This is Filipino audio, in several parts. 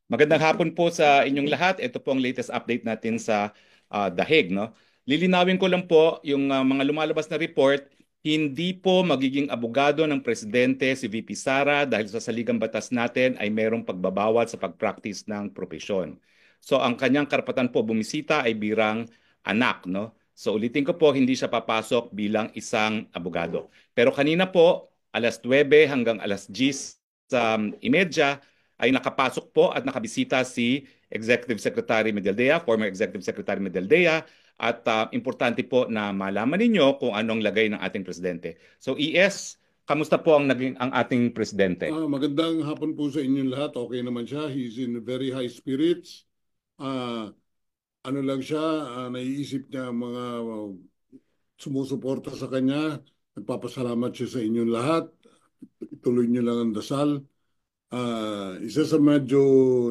Magandang hapon po sa inyong lahat. Ito po ang latest update natin sa The Hague, no? Lilinawin ko lang po yung mga lumalabas na report, hindi po magiging abogado ng presidente si VP Sara dahil sa saligang batas natin ay mayroong pagbabawal sa pag-practice ng propesyon. So ang kanyang karapatan po bumisita ay birang anak, no? So ulitin ko po, hindi siya papasok bilang isang abogado. Pero kanina po, alas 9 hanggang alas 10 sa imedya, ay nakapasok po at nakabisita si Executive Secretary Medaldea, former Executive Secretary Medaldea, at importante po na malaman ninyo kung anong lagay ng ating presidente. So ES, kamusta po ang naging ang ating presidente? Magandang hapon po sa inyong lahat. Okay naman siya. He's in very high spirits. Ah, ano lang siya, naiisip niya ang mga sumusuporta sa kanya. Nagpapasalamat siya sa inyong lahat. Ituloy niyo lang ang dasal. Isa sa medyo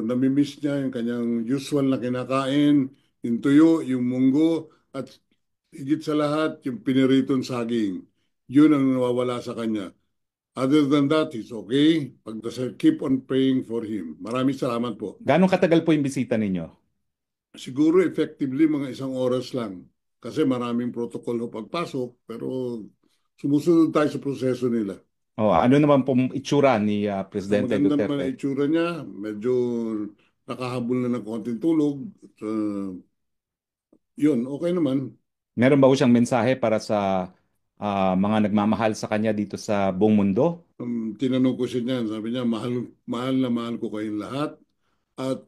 namimiss niya yung kanyang usual na kinakain, yung tuyo, yung munggo, at higit sa lahat, yung piniritong saging. Yun ang nawawala sa kanya. Other than that, he's okay. Pagdasal, keep on praying for him. Maraming salamat po. Gano'ng katagal po yung bisita ninyo? Siguro effectively mga 1 oras lang. Kasi maraming protocol ho pagpasok, pero sumusunod tayo sa proseso nila. Oh, ano naman pong itsura ni Presidente Maganda naman ang Duterte? itsura niya. Medyo nakahabol na ng konting tulog. Yun, okay naman. Meron ba po siyang mensahe para sa mga nagmamahal sa kanya dito sa buong mundo? Tinanong ko siya niyan. Sabi niya, mahal, mahal na mahal ko kayong lahat. At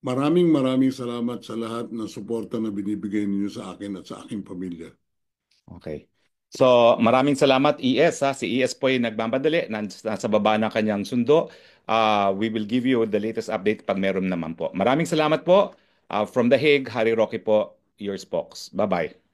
maraming maraming salamat sa lahat ng suporta na binibigay ninyo sa akin at sa aking pamilya. Okay. So, maraming salamat ES ha. Si ES po ay nagmamadali, nasa baba ng kanyang sundo. We will give you the latest update pag meron naman po. Maraming salamat po. From The Hague, Harry Roque po, your spokes. Bye-bye.